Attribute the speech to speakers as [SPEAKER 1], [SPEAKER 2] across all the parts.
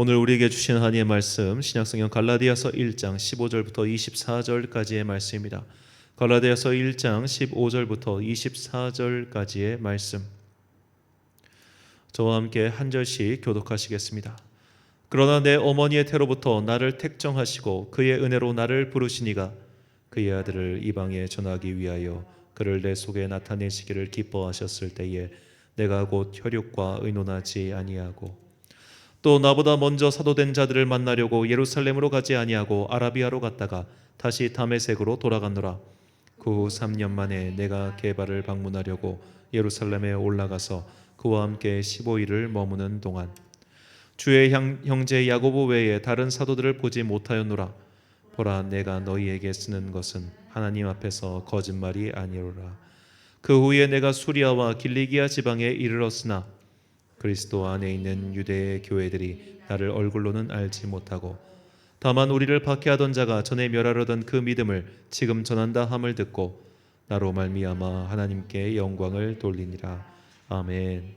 [SPEAKER 1] 오늘 우리에게 주신 하나님의 말씀 신약성경 갈라디아서 1장 15절부터 24절까지의 말씀입니다. 갈라디아서 1장 15절부터 24절까지의 말씀, 저와 함께 한 절씩 교독하시겠습니다. 그러나 내 어머니의 태로부터 나를 택정하시고 그의 은혜로 나를 부르시니가 그의 아들을 이방에 전하기 위하여 그를 내 속에 나타내시기를 기뻐하셨을 때에 내가 곧 혈육과 의논하지 아니하고 또 나보다 먼저 사도된 자들을 만나려고 예루살렘으로 가지 아니하고 아라비아로 갔다가 다시 다메섹으로 돌아갔노라. 그 후 3년 만에 내가 게바를 방문하려고 예루살렘에 올라가서 그와 함께 15일을 머무는 동안 주의 형제 야고보 외에 다른 사도들을 보지 못하였노라. 보라, 내가 너희에게 쓰는 것은 하나님 앞에서 거짓말이 아니오라. 그 후에 내가 수리아와 길리기아 지방에 이르렀으나 그리스도 안에 있는 유대의 교회들이 나를 얼굴로는 알지 못하고 다만 우리를 박해하던 자가 전에 멸하려던 그 믿음을 지금 전한다 함을 듣고 나로 말미암아 하나님께 영광을 돌리니라. 아멘.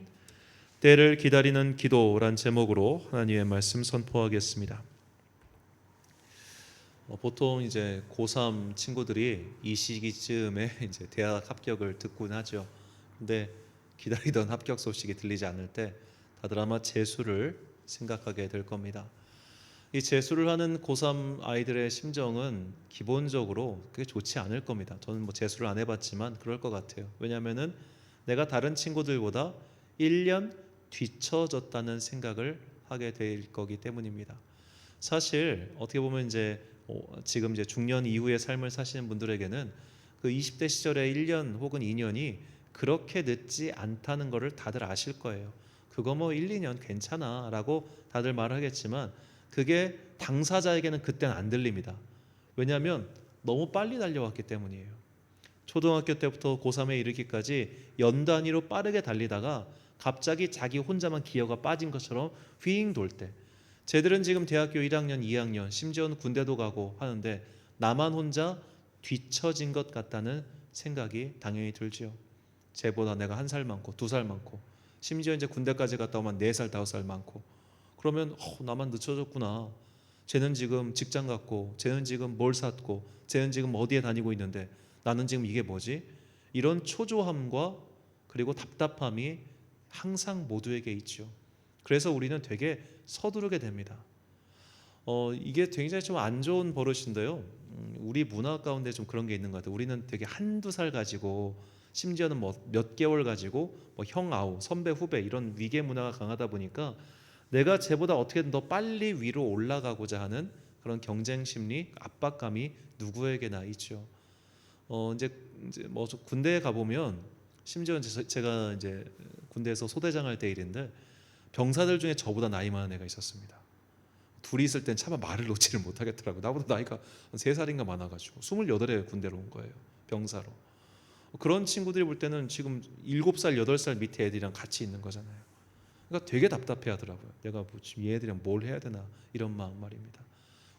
[SPEAKER 1] 때를 기다리는 기도란 제목으로 하나님의 말씀 선포하겠습니다. 보통 이제 고3 친구들이 이 시기쯤에 이제 대학 합격을 듣곤 하죠. 근데 기다리던 합격 소식이 들리지 않을 때 다들 아마 재수를 생각하게 될 겁니다. 이 재수를 하는 고3 아이들의 심정은 기본적으로 그게 좋지 않을 겁니다. 저는 뭐 재수를 안 해봤지만 그럴 것 같아요. 왜냐하면은 내가 다른 친구들보다 1년 뒤처졌다는 생각을 하게 될 거기 때문입니다. 사실 어떻게 보면 이제 지금 이제 중년 이후의 삶을 사시는 분들에게는 그 20대 시절의 1년 혹은 2년이 그렇게 늦지 않다는 것을 다들 아실 거예요. 그거 뭐 1, 2년 괜찮아 라고 다들 말하겠지만 그게 당사자에게는 그때는 안 들립니다. 왜냐하면 너무 빨리 달려왔기 때문이에요. 초등학교 때부터 고3에 이르기까지 연 단위로 빠르게 달리다가 갑자기 자기 혼자만 기어가 빠진 것처럼 휘잉 돌 때, 쟤들은 지금 대학교 1학년, 2학년, 심지어는 군대도 가고 하는데 나만 혼자 뒤처진 것 같다는 생각이 당연히 들죠. 쟤보다 내가 1살 많고 2살 많고 심지어 이제 군대까지 갔다 오면 4살, 5살 많고 그러면 나만 늦춰졌구나. 쟤는 지금 직장 갔고 쟤는 지금 뭘 샀고 쟤는 지금 어디에 다니고 있는데 나는 지금 이게 뭐지? 이런 초조함과 그리고 답답함이 항상 모두에게 있죠. 그래서 우리는 되게 서두르게 됩니다. 이게 굉장히 좀 안 좋은 버릇인데요. 우리 문화 가운데 좀 그런 게 있는 것 같아요. 우리는 되게 한두 살 가지고 심지어는 뭐 몇 개월 가지고 뭐 형 아우, 선배 후배 이런 위계 문화가 강하다 보니까 내가 쟤보다 어떻게든 더 빨리 위로 올라가고자 하는 그런 경쟁 심리, 압박감이 누구에게나 있죠. 이제 뭐 군대에 가 보면 심지어 제가 이제 군대에서 소대장 할 때 일인데 병사들 중에 저보다 나이 많은 애가 있었습니다. 둘이 있을 땐 차마 말을 놓지를 못하겠더라고요. 나보다 나이가 3살인가 많아가지고 28에 군대로 온 거예요. 병사로. 그런 친구들이 볼 때는 지금 7살, 8살 밑에 애들이랑 같이 있는 거잖아요. 그러니까 되게 답답해 하더라고요. 내가 뭐 지금 얘들이랑 뭘 해야 되나 이런 마음 말입니다.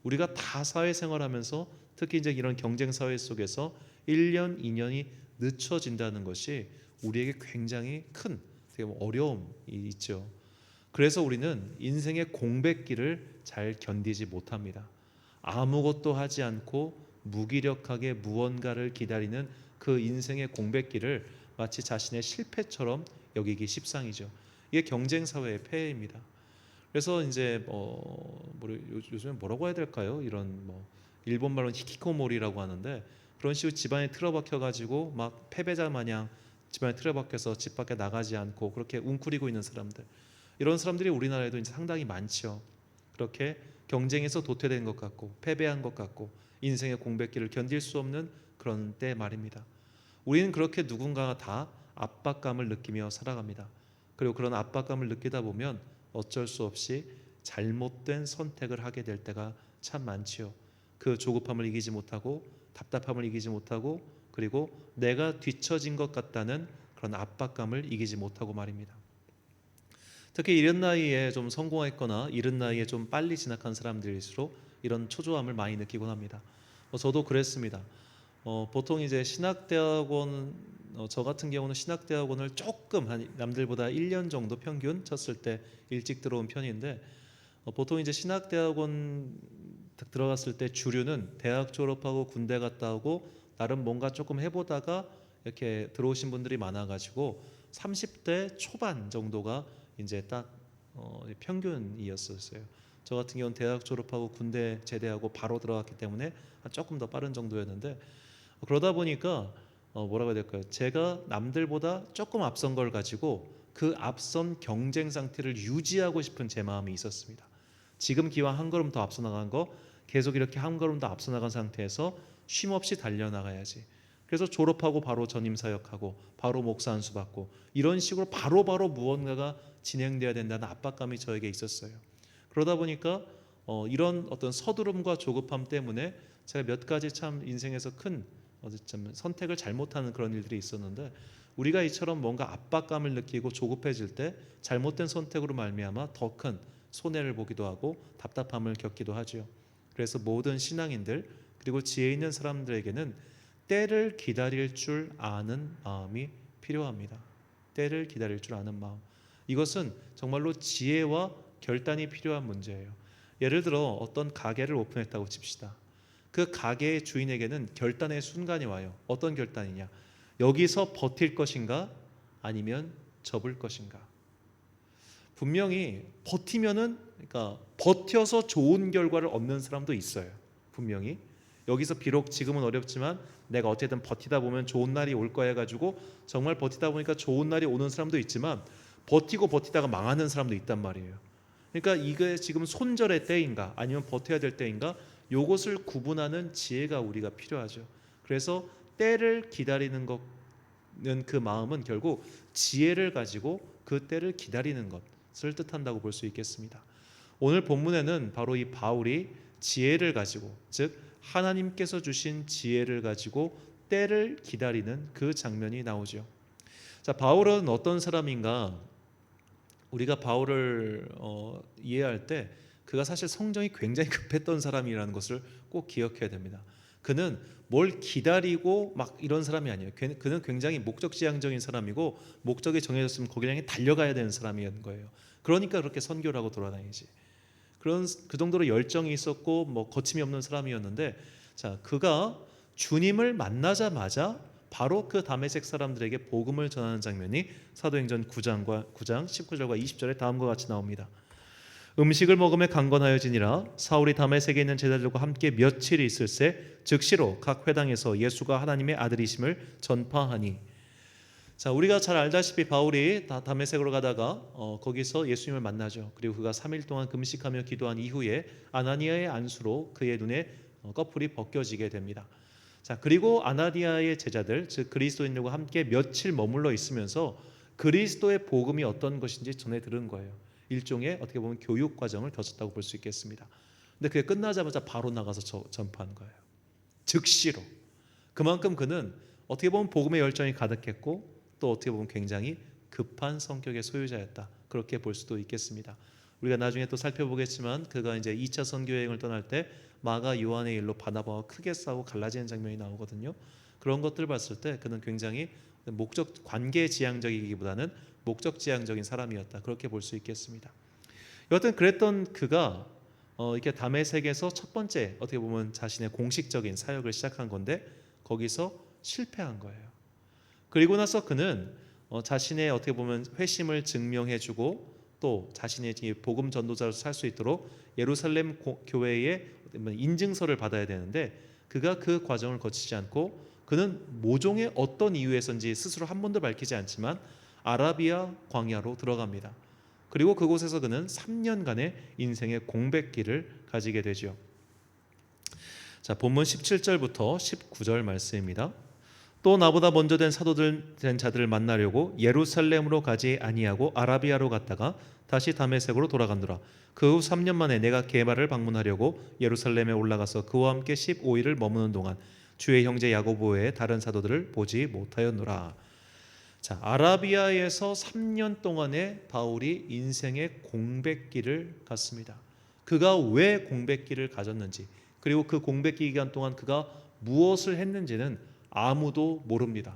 [SPEAKER 1] 우리가 다 사회생활하면서 특히 이제 이런 경쟁 사회 속에서 1년, 2년이 늦춰진다는 것이 우리에게 굉장히 큰 되게 어려움이 있죠. 그래서 우리는 인생의 공백기를 잘 견디지 못합니다. 아무것도 하지 않고 무기력하게 무언가를 기다리는 그 인생의 공백기를 마치 자신의 실패처럼 여기기 십상이죠. 이게 경쟁 사회의 폐해입니다. 그래서 이제 요즘에 뭐라고 해야 될까요? 이런 뭐 일본 말로는 히키코모리라고 하는데 그런 식으로 집안에 틀어박혀 가지고 막 패배자 마냥 집안에 틀어박혀서 집 밖에 나가지 않고 그렇게 웅크리고 있는 사람들, 이런 사람들이 우리나라에도 이제 상당히 많죠. 그렇게 경쟁에서 도태된 것 같고 패배한 것 같고 인생의 공백기를 견딜 수 없는 그런 때 말입니다. 우리는 그렇게 누군가가 다 압박감을 느끼며 살아갑니다. 그리고 그런 압박감을 느끼다 보면 어쩔 수 없이 잘못된 선택을 하게 될 때가 참 많지요. 그 조급함을 이기지 못하고 답답함을 이기지 못하고 그리고 내가 뒤처진 것 같다는 그런 압박감을 이기지 못하고 말입니다. 특히 이른 나이에 좀 성공했거나 이른 나이에 좀 빨리 진학한 사람들일수록 이런 초조함을 많이 느끼곤 합니다. 저도 그랬습니다. 보통 이제 신학대학원, 저 같은 경우는 신학대학원을 조금 한 남들보다 1년 정도 평균 쳤을 때 일찍 들어온 편인데 보통 이제 신학대학원 들어갔을 때 주류는 대학 졸업하고 군대 갔다 오고 나름 뭔가 조금 해보다가 이렇게 들어오신 분들이 많아가지고 30대 초반 정도가 이제 딱 평균이었었어요. 저 같은 경우는 대학 졸업하고 군대 제대하고 바로 들어갔기 때문에 조금 더 빠른 정도였는데, 그러다 보니까 뭐라고 해야 될까요? 제가 남들보다 조금 앞선 걸 가지고 그 앞선 경쟁 상태를 유지하고 싶은 제 마음이 있었습니다. 지금 기왕 한 걸음 더 앞서 나간 거 계속 이렇게 한 걸음 더 앞서 나간 상태에서 쉼 없이 달려나가야지. 그래서 졸업하고 바로 전임 사역하고 바로 목사 안수 받고 이런 식으로 바로바로 무언가가 진행돼야 된다는 압박감이 저에게 있었어요. 그러다 보니까 이런 어떤 서두름과 조급함 때문에 제가 몇 가지 참 인생에서 큰 좀 선택을 잘못하는 그런 일들이 있었는데, 우리가 이처럼 뭔가 압박감을 느끼고 조급해질 때 잘못된 선택으로 말미암아 더 큰 손해를 보기도 하고 답답함을 겪기도 하죠. 그래서 모든 신앙인들 그리고 지혜 있는 사람들에게는 때를 기다릴 줄 아는 마음이 필요합니다. 때를 기다릴 줄 아는 마음. 이것은 정말로 지혜와 결단이 필요한 문제예요. 예를 들어 어떤 가게를 오픈했다고 칩시다. 그 가게의 주인에게는 결단의 순간이 와요. 어떤 결단이냐? 여기서 버틸 것인가? 아니면 접을 것인가? 분명히 버티면은, 그러니까 버텨서 좋은 결과를 얻는 사람도 있어요. 분명히 여기서 비록 지금은 어렵지만 내가 어쨌든 버티다 보면 좋은 날이 올 거야 가지고 정말 버티다 보니까 좋은 날이 오는 사람도 있지만, 버티고 버티다가 망하는 사람도 있단 말이에요. 그러니까 이게 지금 손절의 때인가 아니면 버텨야 될 때인가, 요것을 구분하는 지혜가 우리가 필요하죠. 그래서 때를 기다리는 것은, 그 마음은 결국 지혜를 가지고 그 때를 기다리는 것을 뜻한다고 볼 수 있겠습니다. 오늘 본문에는 바로 이 바울이 지혜를 가지고, 즉 하나님께서 주신 지혜를 가지고 때를 기다리는 그 장면이 나오죠. 자, 바울은 어떤 사람인가? 우리가 바울을 이해할 때 그가 사실 성정이 굉장히 급했던 사람이라는 것을 꼭 기억해야 됩니다. 그는 뭘 기다리고 막 이런 사람이 아니에요. 그는 굉장히 목적지향적인 사람이고, 목적이 정해졌으면 거기를 향해 달려가야 되는 사람이었는 거예요. 그러니까 그렇게 선교를 하고 돌아다니지. 그 정도로 열정이 있었고 뭐 거침이 없는 사람이었는데, 자, 그가 주님을 만나자마자 바로 그 다메섹 사람들에게 복음을 전하는 장면이 사도행전 9장 19절과 20절에 다음과 같이 나옵니다. 음식을 먹음에 강건하여지니라. 사울이 다메섹에 있는 제자들과 함께 며칠 있을새 즉시로 각 회당에서 예수가 하나님의 아들이심을 전파하니. 자, 우리가 잘 알다시피 바울이 다메섹으로 가다가 거기서 예수님을 만나죠. 그리고 그가 3일 동안 금식하며 기도한 이후에 아나니아의 안수로 그의 눈에 꺼풀이 벗겨지게 됩니다. 자, 그리고 아나니아의 제자들, 즉 그리스도인들과 함께 며칠 머물러 있으면서 그리스도의 복음이 어떤 것인지 전해 들은 거예요. 일종의 어떻게 보면 교육 과정을 거쳤다고 볼 수 있겠습니다. 근데 그게 끝나자마자 바로 나가서 전파한 거예요. 즉시로. 그만큼 그는 어떻게 보면 복음의 열정이 가득했고, 또 어떻게 보면 굉장히 급한 성격의 소유자였다, 그렇게 볼 수도 있겠습니다. 우리가 나중에 또 살펴보겠지만 그가 이제 2차 선교 여행을 떠날 때 마가 요한의 일로 바나바와 크게 싸우고 갈라지는 장면이 나오거든요. 그런 것들을 봤을 때 그는 굉장히 목적 관계지향적이기보다는 목적지향적인 사람이었다, 그렇게 볼 수 있겠습니다. 여하튼 그랬던 그가 이렇게 다메섹에서 첫 번째 어떻게 보면 자신의 공식적인 사역을 시작한 건데, 거기서 실패한 거예요. 그리고 나서 그는 자신의 어떻게 보면 회심을 증명해주고 또 자신의 복음 전도자로서 살 수 있도록 예루살렘 교회의 인증서를 받아야 되는데, 그가 그 과정을 거치지 않고 그는 모종의 어떤 이유에서인지 스스로 한 번도 밝히지 않지만 아라비아 광야로 들어갑니다. 그리고 그곳에서 그는 3년간의 인생의 공백기를 가지게 되죠. 자, 본문 17절부터 19절 말씀입니다. 또 나보다 먼저 된 사도들 된 자들을 만나려고 예루살렘으로 가지 아니하고 아라비아로 갔다가 다시 다메섹으로 돌아간더라. 그 후 3년 만에 내가 게바를 방문하려고 예루살렘에 올라가서 그와 함께 15일을 머무는 동안 주의 형제 야고보 외에 다른 사도들을 보지 못하였노라. 자, 아라비아에서 3년 동안의 바울이 인생의 공백기를 갖습니다. 그가 왜 공백기를 가졌는지, 그리고 그 공백기 기간 동안 그가 무엇을 했는지는 아무도 모릅니다.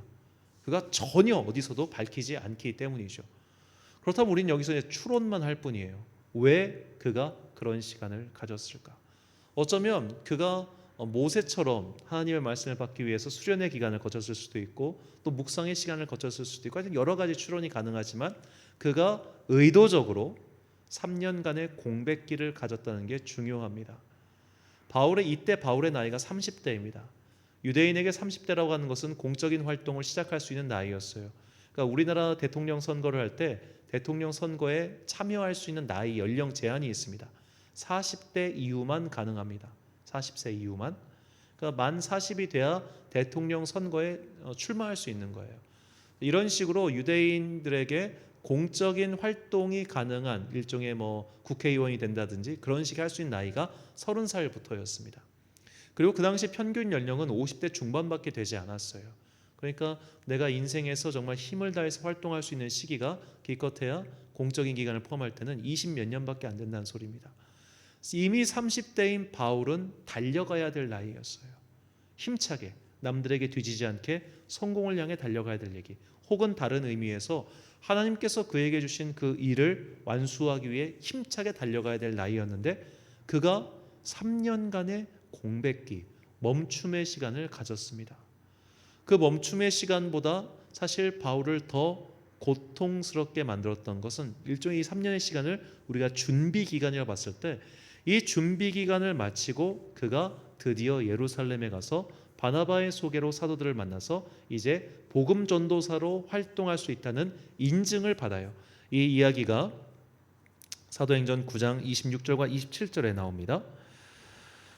[SPEAKER 1] 그가 전혀 어디서도 밝히지 않기 때문이죠. 그렇다면 우리는 여기서 추론만 할 뿐이에요. 왜 그가 그런 시간을 가졌을까? 어쩌면 그가 모세처럼 하나님의 말씀을 받기 위해서 수련의 기간을 거쳤을 수도 있고 또 묵상의 시간을 거쳤을 수도 있고 하여튼 여러 가지 추론이 가능하지만 그가 의도적으로 3년간의 공백기를 가졌다는 게 중요합니다. 이때 바울의 나이가 30대입니다. 유대인에게 30대라고 하는 것은 공적인 활동을 시작할 수 있는 나이였어요. 그러니까 우리나라 대통령 선거를 할 때 대통령 선거에 참여할 수 있는 나이 연령 제한이 있습니다. 40대 이후만 가능합니다. 40세 이후만. 그러니까 만 40이 돼야 대통령 선거에 출마할 수 있는 거예요. 이런 식으로 유대인들에게 공적인 활동이 가능한 일종의 국회의원이 된다든지 그런 식의 할 수 있는 나이가 30살부터였습니다. 그리고 그 당시 평균 연령은 50대 중반밖에 되지 않았어요. 그러니까 내가 인생에서 정말 힘을 다해서 활동할 수 있는 시기가 기껏해야 공적인 기간을 포함할 때는 20 몇 년밖에 안 된다는 소리입니다. 이미 30대인 바울은 달려가야 될 나이였어요. 힘차게 남들에게 뒤지지 않게 성공을 향해 달려가야 될 얘기, 혹은 다른 의미에서 하나님께서 그에게 주신 그 일을 완수하기 위해 힘차게 달려가야 될 나이였는데 그가 3년간의 공백기, 멈춤의 시간을 가졌습니다. 그 멈춤의 시간보다 사실 바울을 더 고통스럽게 만들었던 것은 일종의 이 3년의 시간을 우리가 준비 기간이라고 봤을 때 이 준비 기간을 마치고 그가 드디어 예루살렘에 가서 바나바의 소개로 사도들을 만나서 이제 복음 전도사로 활동할 수 있다는 인증을 받아요. 이 이야기가 사도행전 9장 26절과 27절에 나옵니다.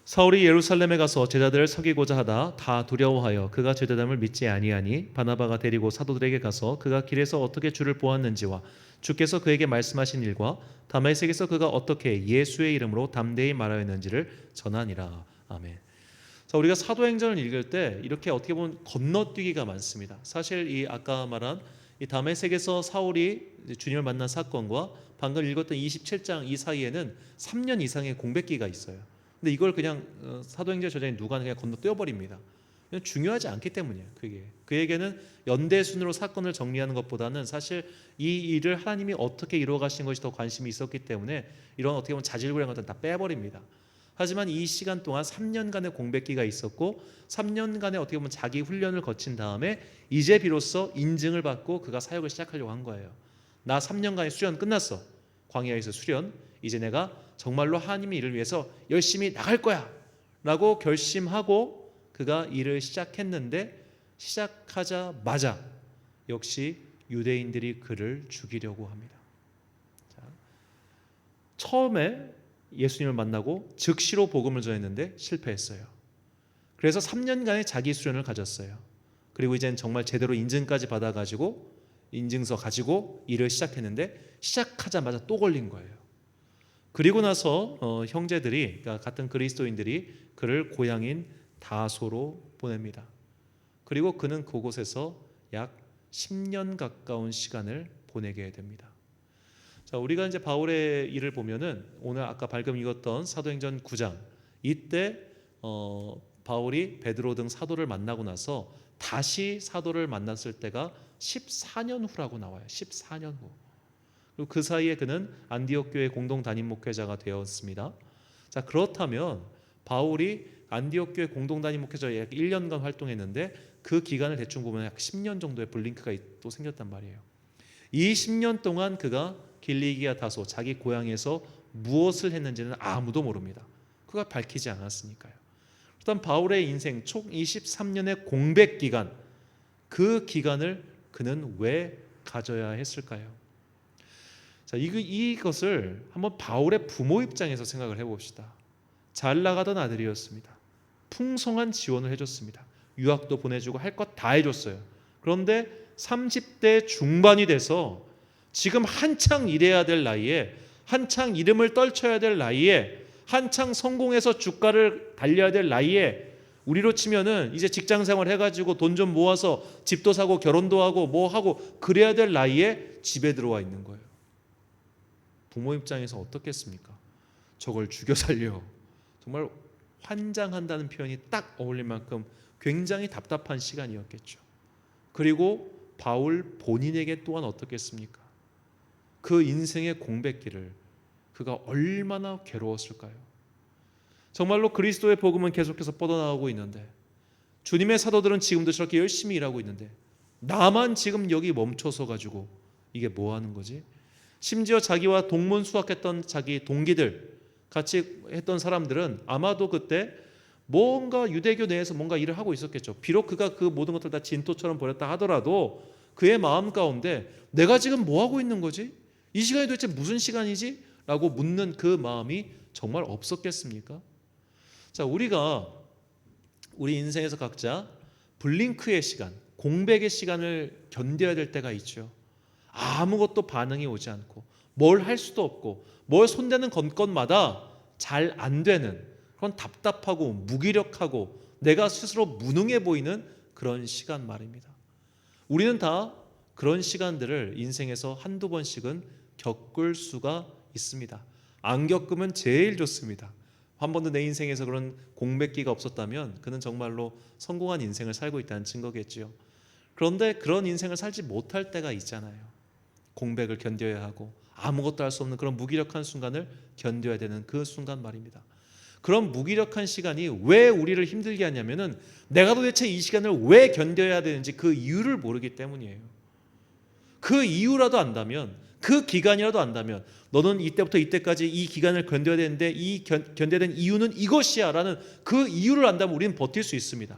[SPEAKER 1] 사울이 예루살렘에 가서 제자들을 사귀고자 하다 다 두려워하여 그가 제자됨을 믿지 아니하니 바나바가 데리고 사도들에게 가서 그가 길에서 어떻게 주를 보았는지와 주께서 그에게 말씀하신 일과 다메섹에서 그가 어떻게 예수의 이름으로 담대히 말하였는지를 전하니라. 아멘. 자, 우리가 사도행전을 읽을 때 이렇게 어떻게 보면 건너뛰기가 많습니다. 사실 이 아까 말한 이 다메섹에서 사울이 주님을 만난 사건과 방금 읽었던 27장 이 사이에는 3년 이상의 공백기가 있어요. 근데 이걸 그냥 사도행전 저자인 누가 그냥 건너뛰어 버립니다. 중요하지 않기 때문이에요. 그에게는 연대 순으로 사건을 정리하는 것보다는 사실 이 일을 하나님이 어떻게 이루어 가신 것이 더 관심이 있었기 때문에 이런 어떻게 보면 자질구레한 것들은 다 빼버립니다. 하지만 이 시간 동안 3년간의 공백기가 있었고 3년간의 어떻게 보면 자기 훈련을 거친 다음에 이제 비로소 인증을 받고 그가 사역을 시작하려고 한 거예요. 나 3년간의 수련 끝났어. 광야에서 수련. 이제 내가 정말로 하나님의 일을 위해서 열심히 나갈 거야 라고 결심하고 그가 일을 시작했는데 시작하자마자 역시 유대인들이 그를 죽이려고 합니다. 자, 처음에 예수님을 만나고 즉시로 복음을 전했는데 실패했어요. 그래서 3년간의 자기 수련을 가졌어요. 그리고 이제는 정말 제대로 인증까지 받아가지고 인증서 가지고 일을 시작했는데 시작하자마자 또 걸린 거예요. 그리고 나서 형제들이, 그러니까 같은 그리스도인들이 그를 고향인 다소로 보냅니다. 그리고 그는 그곳에서 약 10년 가까운 시간을 보내게 됩니다. 자, 우리가 이제 바울의 일을 보면은 오늘 아까 방금 읽었던 사도행전 9장 이때 바울이 베드로 등 사도를 만나고 나서 다시 사도를 만났을 때가 14년 후라고 나와요. 14년 후. 그리고 그 사이에 그는 안디옥 교회 공동 담임 목회자가 되었습니다. 자, 그렇다면 바울이 안디옥 교회 공동 담임 목회자 약 1년간 활동했는데 그 기간을 대충 보면 약 10년 정도의 블링크가 또 생겼단 말이에요. 이 10년 동안 그가 길리기아 다소 자기 고향에서 무엇을 했는지는 아무도 모릅니다. 그가 밝히지 않았으니까요. 일단 바울의 인생 총 23년의 공백 기간, 그 기간을 그는 왜 가져야 했을까요? 자, 이것을 한번 바울의 부모 입장에서 생각을 해봅시다. 잘 나가던 아들이었습니다. 풍성한 지원을 해줬습니다. 유학도 보내주고 할 것 다 해줬어요. 그런데 30대 중반이 돼서 지금 한창 일해야 될 나이에, 한창 이름을 떨쳐야 될 나이에, 한창 성공해서 주가를 달려야 될 나이에, 우리로 치면은 이제 직장생활 해가지고 돈 좀 모아서 집도 사고 결혼도 하고 뭐 하고 그래야 될 나이에 집에 들어와 있는 거예요. 부모 입장에서 어떻겠습니까? 저걸 죽여 살려. 정말 환장한다는 표현이 딱 어울릴 만큼 굉장히 답답한 시간이었겠죠. 그리고 바울 본인에게 또한 어떻겠습니까? 그 인생의 공백기를, 그가 얼마나 괴로웠을까요? 정말로 그리스도의 복음은 계속해서 뻗어나가고 있는데, 주님의 사도들은 지금도 저렇게 열심히 일하고 있는데, 나만 지금 여기 멈춰서 가지고 이게 뭐 하는 거지? 심지어 자기와 동문수학했던 자기 동기들, 같이 했던 사람들은 아마도 그때 뭔가 유대교 내에서 뭔가 일을 하고 있었겠죠. 비록 그가 그 모든 것들 다 진토처럼 버렸다 하더라도 그의 마음 가운데 내가 지금 뭐 하고 있는 거지? 이 시간이 도대체 무슨 시간이지? 라고 묻는 그 마음이 정말 없었겠습니까? 자, 우리가 우리 인생에서 각자 블링크의 시간, 공백의 시간을 견뎌야 될 때가 있죠. 아무것도 반응이 오지 않고 뭘 할 수도 없고 뭘 손대는 것마다 잘 안 되는 그런 답답하고 무기력하고 내가 스스로 무능해 보이는 그런 시간 말입니다. 우리는 다 그런 시간들을 인생에서 한두 번씩은 겪을 수가 있습니다. 안 겪으면 제일 좋습니다. 한 번도 내 인생에서 그런 공백기가 없었다면 그는 정말로 성공한 인생을 살고 있다는 증거겠지요. 그런데 그런 인생을 살지 못할 때가 있잖아요. 공백을 견뎌야 하고 아무것도 할 수 없는 그런 무기력한 순간을 견뎌야 되는 그 순간 말입니다. 그런 무기력한 시간이 왜 우리를 힘들게 하냐면은 내가 도대체 이 시간을 왜 견뎌야 되는지 그 이유를 모르기 때문이에요. 그 이유라도 안다면, 그 기간이라도 안다면, 너는 이때부터 이때까지 이 기간을 견뎌야 되는데 이 견뎌야 되는 이유는 이것이야 라는 그 이유를 안다면 우리는 버틸 수 있습니다.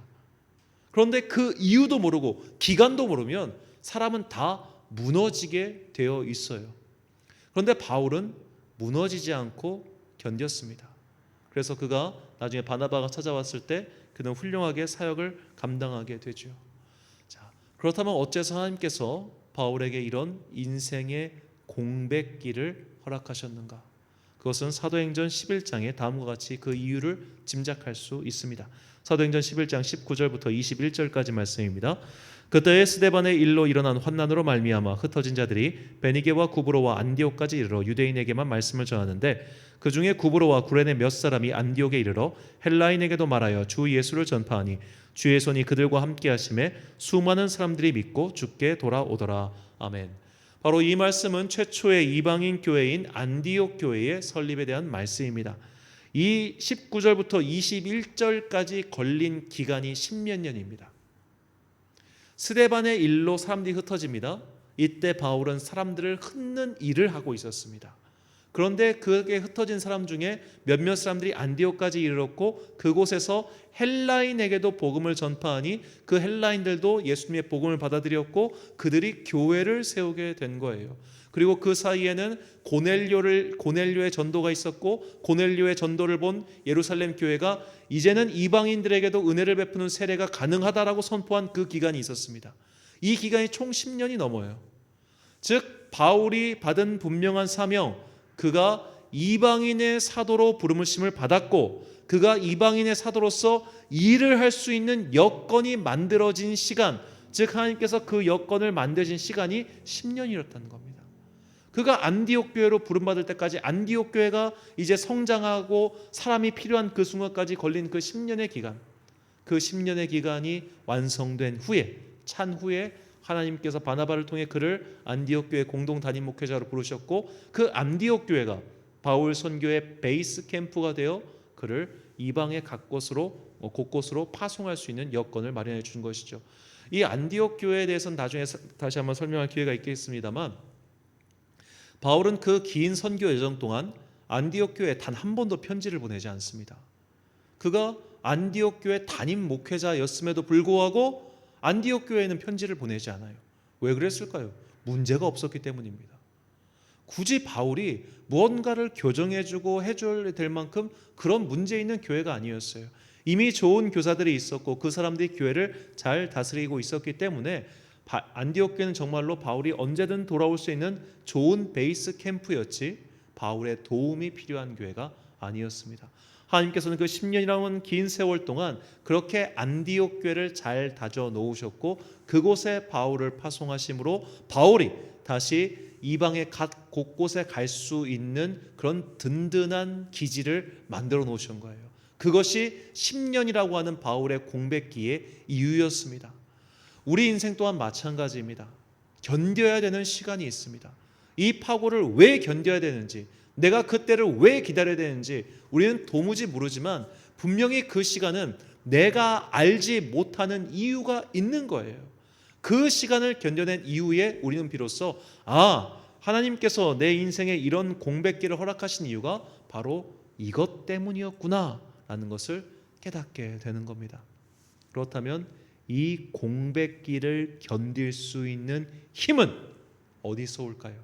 [SPEAKER 1] 그런데 그 이유도 모르고 기간도 모르면 사람은 다 무너지게 되어 있어요. 그런데 바울은 무너지지 않고 견뎠습니다. 그래서 그가 나중에 바나바가 찾아왔을 때 그는 훌륭하게 사역을 감당하게 되죠. 자, 그렇다면 어째서 하나님께서 바울에게 이런 인생의 공백기를 허락하셨는가? 그것은 사도행전 11장에 다음과 같이 그 이유를 짐작할 수 있습니다. 사도행전 11장 19절부터 21절까지 말씀입니다. 그때에 스데반의 일로 일어난 환난으로 말미암아 흩어진 자들이 베니게와 구브로와 안디옥까지 이르러 유대인에게만 말씀을 전하는데 그 중에 구브로와 구레네 몇 사람이 안디옥에 이르러 헬라인에게도 말하여 주 예수를 전파하니 주의 손이 그들과 함께 하심에 수많은 사람들이 믿고 주께 돌아오더라. 아멘. 바로 이 말씀은 최초의 이방인 교회인 안디옥 교회의 설립에 대한 말씀입니다. 이 19절부터 21절까지 걸린 기간이 10몇 년입니다. 스데반의 일로 사람들이 흩어집니다. 이때 바울은 사람들을 흩는 일을 하고 있었습니다. 그런데 그게 흩어진 사람 중에 몇몇 사람들이 안디옥까지 이르렀고 그곳에서 헬라인에게도 복음을 전파하니 그 헬라인들도 예수님의 복음을 받아들였고 그들이 교회를 세우게 된 거예요. 그리고 그 사이에는 고넬료의 전도가 있었고 고넬료의 전도를 본 예루살렘 교회가 이제는 이방인들에게도 은혜를 베푸는 세례가 가능하다라고 선포한 그 기간이 있었습니다. 이 기간이 총 10년이 넘어요. 즉 바울이 받은 분명한 사명, 그가 이방인의 사도로 부름을 받았고 그가 이방인의 사도로서 일을 할 수 있는 여건이 만들어진 시간, 즉 하나님께서 그 여건을 만드신 시간이 10년이었다는 겁니다. 그가 안디옥 교회로 부름받을 때까지 안디옥 교회가 이제 성장하고 사람이 필요한 그 순간까지 걸린 그 10년의 기간, 그 10년의 기간이 완성된 후에, 찬 후에 하나님께서 바나바를 통해 그를 안디옥 교회 공동 담임 목회자로 부르셨고 그 안디옥 교회가 바울 선교의 베이스 캠프가 되어 그를 이방의 곳곳으로 파송할 수 있는 여건을 마련해 준 것이죠. 이 안디옥 교회에 대해서는 나중에 다시 한번 설명할 기회가 있겠습니다만 바울은 그 긴 선교 여정 동안 안디옥 교회에 단 한 번도 편지를 보내지 않습니다. 그가 안디옥 교회 담임 목회자였음에도 불구하고 안디옥 교회에는 편지를 보내지 않아요. 왜 그랬을까요? 문제가 없었기 때문입니다. 굳이 바울이 무언가를 교정해주고 해줘야 될 만큼 그런 문제 있는 교회가 아니었어요. 이미 좋은 교사들이 있었고 그 사람들이 교회를 잘 다스리고 있었기 때문에 안디옥 교회는 정말로 바울이 언제든 돌아올 수 있는 좋은 베이스 캠프였지 바울의 도움이 필요한 교회가 아니었습니다. 하나님께서는 그 10년이라는 긴 세월 동안 그렇게 안디옥 교회를 잘 다져 놓으셨고 그곳에 바울을 파송하심으로 바울이 다시 이방의 각 곳곳에 갈 수 있는 그런 든든한 기지를 만들어 놓으신 거예요. 그것이 10년이라고 하는 바울의 공백기의 이유였습니다. 우리 인생 또한 마찬가지입니다. 견뎌야 되는 시간이 있습니다. 이 파고를 왜 견뎌야 되는지 내가 그 때를 왜 기다려야 되는지 우리는 도무지 모르지만 분명히 그 시간은 내가 알지 못하는 이유가 있는 거예요. 그 시간을 견뎌낸 이후에 우리는 비로소 하나님께서 내 인생에 이런 공백기를 허락하신 이유가 바로 이것 때문이었구나 라는 것을 깨닫게 되는 겁니다. 그렇다면 이 공백기를 견딜 수 있는 힘은 어디서 올까요?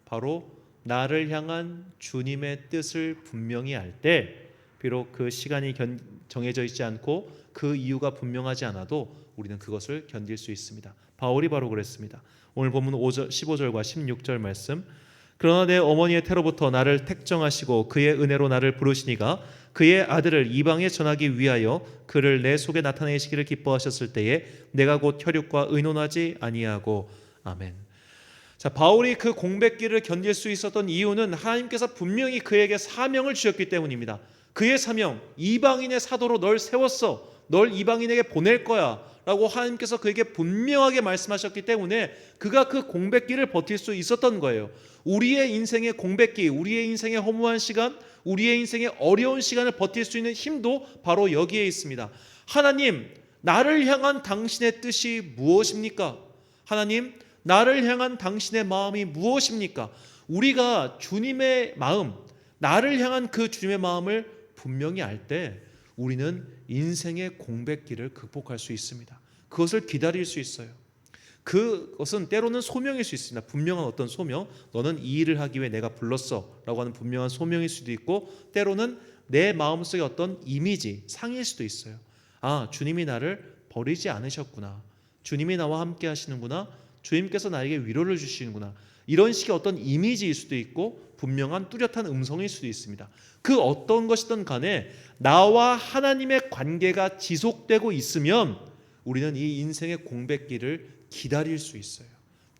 [SPEAKER 1] 바로 나를 향한 주님의 뜻을 분명히 알 때 비록 그 시간이 정해져 있지 않고 그 이유가 분명하지 않아도 우리는 그것을 견딜 수 있습니다. 바울이 바로 그랬습니다. 오늘 본문 15절과 16절 말씀. 그러나 내 어머니의 태로부터 나를 택정하시고 그의 은혜로 나를 부르시니가 그의 아들을 이방에 전하기 위하여 그를 내 속에 나타내시기를 기뻐하셨을 때에 내가 곧 혈육과 의논하지 아니하고. 아멘. 자, 바울이 그 공백기를 견딜 수 있었던 이유는 하나님께서 분명히 그에게 사명을 주셨기 때문입니다. 그의 사명, 이방인의 사도로 널 세웠어, 널 이방인에게 보낼 거야 라고 하나님께서 그에게 분명하게 말씀하셨기 때문에 그가 그 공백기를 버틸 수 있었던 거예요. 우리의 인생의 공백기, 우리의 인생의 허무한 시간, 우리의 인생의 어려운 시간을 버틸 수 있는 힘도 바로 여기에 있습니다. 하나님, 나를 향한 당신의 뜻이 무엇입니까? 하나님, 나를 향한 당신의 마음이 무엇입니까? 우리가 주님의 마음, 나를 향한 그 주님의 마음을 분명히 알 때 우리는 인생의 공백기를 극복할 수 있습니다. 그것을 기다릴 수 있어요. 그것은 때로는 소명일 수 있습니다. 분명한 어떤 소명, 너는 이 일을 하기 위해 내가 불렀어 라고 하는 분명한 소명일 수도 있고, 때로는 내 마음속에 어떤 이미지, 상일 수도 있어요. 주님이 나를 버리지 않으셨구나, 주님이 나와 함께 하시는구나, 주님께서 나에게 위로를 주시는구나, 이런 식의 어떤 이미지일 수도 있고 분명한 뚜렷한 음성일 수도 있습니다. 그 어떤 것이든 간에 나와 하나님의 관계가 지속되고 있으면 우리는 이 인생의 공백기를 기다릴 수 있어요.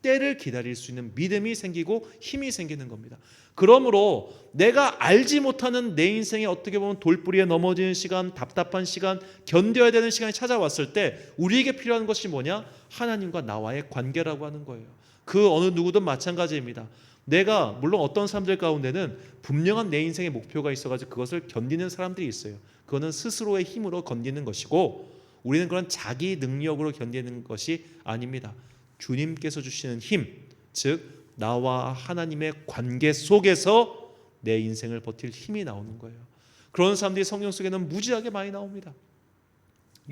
[SPEAKER 1] 때를 기다릴 수 있는 믿음이 생기고 힘이 생기는 겁니다. 그러므로 내가 알지 못하는 내 인생에 어떻게 보면 돌부리에 넘어지는 시간, 답답한 시간, 견뎌야 되는 시간이 찾아왔을 때 우리에게 필요한 것이 뭐냐? 하나님과 나와의 관계라고 하는 거예요. 그 어느 누구든 마찬가지입니다. 내가 물론 어떤 사람들 가운데는 분명한 내 인생의 목표가 있어가지고 그것을 견디는 사람들이 있어요. 그거는 스스로의 힘으로 견디는 것이고, 우리는 그런 자기 능력으로 견디는 것이 아닙니다. 주님께서 주시는 힘, 즉 나와 하나님의 관계 속에서 내 인생을 버틸 힘이 나오는 거예요. 그런 사람들이 성경 속에는 무지하게 많이 나옵니다.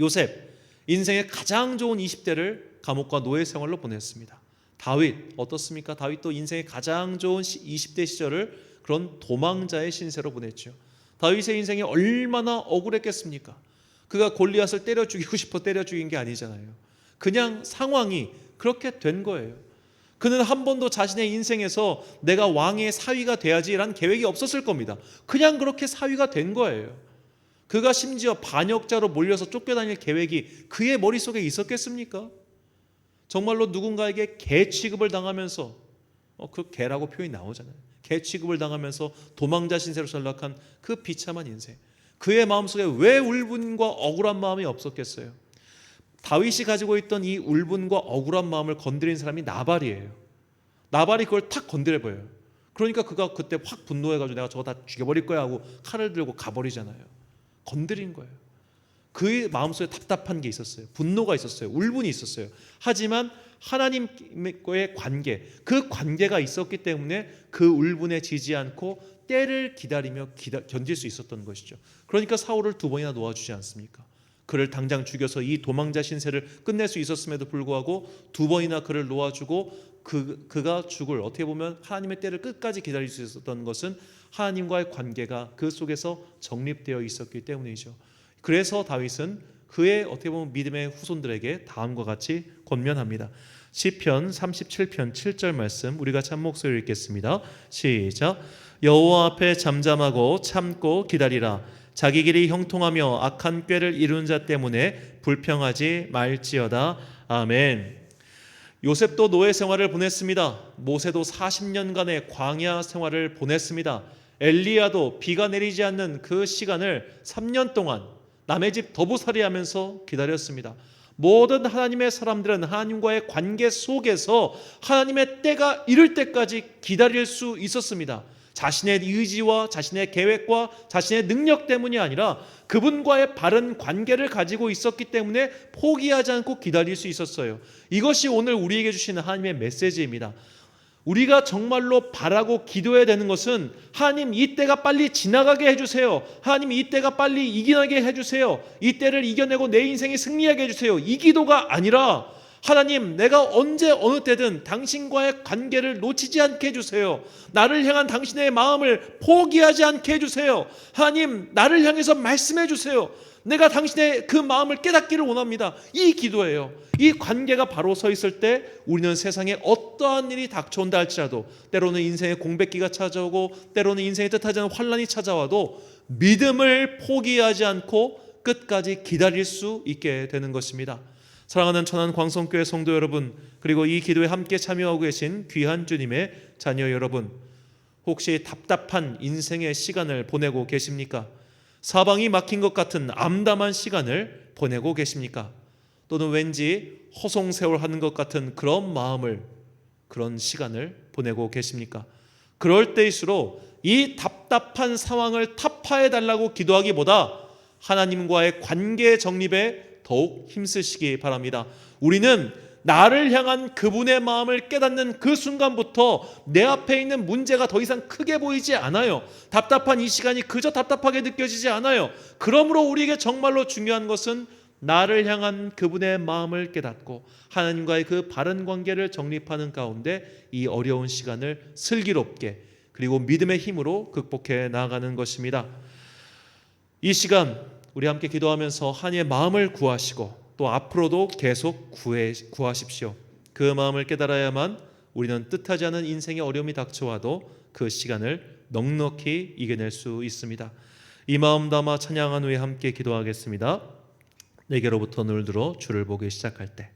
[SPEAKER 1] 요셉, 인생의 가장 좋은 20대를 감옥과 노예 생활로 보냈습니다. 다윗 어떻습니까? 다윗도 인생의 가장 좋은 20대 시절을 그런 도망자의 신세로 보냈죠. 다윗의 인생이 얼마나 억울했겠습니까? 그가 골리앗을 때려 죽이고 싶어 때려 죽인 게 아니잖아요. 그냥 상황이 그렇게 된 거예요. 그는 한 번도 자신의 인생에서 내가 왕의 사위가 돼야지라는 계획이 없었을 겁니다. 그냥 그렇게 사위가 된 거예요. 그가 심지어 반역자로 몰려서 쫓겨다닐 계획이 그의 머릿속에 있었겠습니까? 정말로 누군가에게 개 취급을 당하면서, 그 개라고 표현이 나오잖아요. 개 취급을 당하면서 도망자 신세로 전락한 그 비참한 인생, 그의 마음속에 왜 울분과 억울한 마음이 없었겠어요? 다윗이 가지고 있던 이 울분과 억울한 마음을 건드린 사람이 나발이에요. 나발이 그걸 탁 건드려버려요. 그러니까 그가 그때 확 분노해가지고 내가 저거 다 죽여버릴 거야 하고 칼을 들고 가버리잖아요. 건드린 거예요. 그의 마음속에 답답한 게 있었어요. 분노가 있었어요. 울분이 있었어요. 하지만 하나님과의 관계, 그 관계가 있었기 때문에 그 울분에 지지 않고 때를 기다리며 견딜 수 있었던 것이죠. 그러니까 사울을 2번이나 놓아주지 않습니까? 그를 당장 죽여서 이 도망자 신세를 끝낼 수 있었음에도 불구하고 2번이나 그를 놓아주고 그가 죽을, 어떻게 보면 하나님의 때를 끝까지 기다릴 수 있었던 것은 하나님과의 관계가 그 속에서 정립되어 있었기 때문이죠. 그래서 다윗은 그의 어떻게 보면 믿음의 후손들에게 다음과 같이 권면합니다. 시편 37편 7절 말씀 우리 같이 한 목소리로 읽겠습니다. 시작. 여호와 앞에 잠잠하고 참고 기다리라. 자기 길이 형통하며 악한 꾀를 이루는 자 때문에 불평하지 말지어다. 아멘. 요셉도 노예 생활을 보냈습니다. 모세도 40년간의 광야 생활을 보냈습니다. 엘리야도 비가 내리지 않는 그 시간을 3년 동안 남의 집 더부살이 하면서 기다렸습니다. 모든 하나님의 사람들은 하나님과의 관계 속에서 하나님의 때가 이를 때까지 기다릴 수 있었습니다. 자신의 의지와 자신의 계획과 자신의 능력 때문이 아니라 그분과의 바른 관계를 가지고 있었기 때문에 포기하지 않고 기다릴 수 있었어요. 이것이 오늘 우리에게 주시는 하나님의 메시지입니다. 우리가 정말로 바라고 기도해야 되는 것은 하나님 이 때가 빨리 지나가게 해주세요. 하나님 이 때가 빨리 이겨내게 해주세요. 이 때를 이겨내고 내 인생이 승리하게 해주세요. 이 기도가 아니라 하나님 내가 언제 어느 때든 당신과의 관계를 놓치지 않게 해주세요. 나를 향한 당신의 마음을 포기하지 않게 해주세요. 하나님 나를 향해서 말씀해 주세요. 내가 당신의 그 마음을 깨닫기를 원합니다. 이 기도예요. 이 관계가 바로 서 있을 때 우리는 세상에 어떠한 일이 닥쳐온다 할지라도, 때로는 인생의 공백기가 찾아오고 때로는 인생의 뜻하지 않은 환난이 찾아와도 믿음을 포기하지 않고 끝까지 기다릴 수 있게 되는 것입니다. 사랑하는 천안 광성교회 성도 여러분, 그리고 이 기도에 함께 참여하고 계신 귀한 주님의 자녀 여러분, 혹시 답답한 인생의 시간을 보내고 계십니까? 사방이 막힌 것 같은 암담한 시간을 보내고 계십니까? 또는 왠지 허송세월하는 것 같은 그런 시간을 보내고 계십니까? 그럴 때일수록 이 답답한 상황을 타파해달라고 기도하기보다 하나님과의 관계 정립에 더욱 힘쓰시기 바랍니다. 우리는 나를 향한 그분의 마음을 깨닫는 그 순간부터 내 앞에 있는 문제가 더 이상 크게 보이지 않아요. 답답한 이 시간이 그저 답답하게 느껴지지 않아요. 그러므로 우리에게 정말로 중요한 것은 나를 향한 그분의 마음을 깨닫고 하나님과의 그 바른 관계를 정립하는 가운데 이 어려운 시간을 슬기롭게 그리고 믿음의 힘으로 극복해 나가는 것입니다. 이 시간 우리 함께 기도하면서 하나님의 마음을 구하시고 또 앞으로도 계속 구하십시오. 그 마음을 깨달아야만 우리는 뜻하지 않은 인생의 어려움이 닥쳐와도 그 시간을 넉넉히 이겨낼 수 있습니다. 이 마음 담아 찬양한 후에 함께 기도하겠습니다. 내게로부터 눈을 들어 주를 보기 시작할 때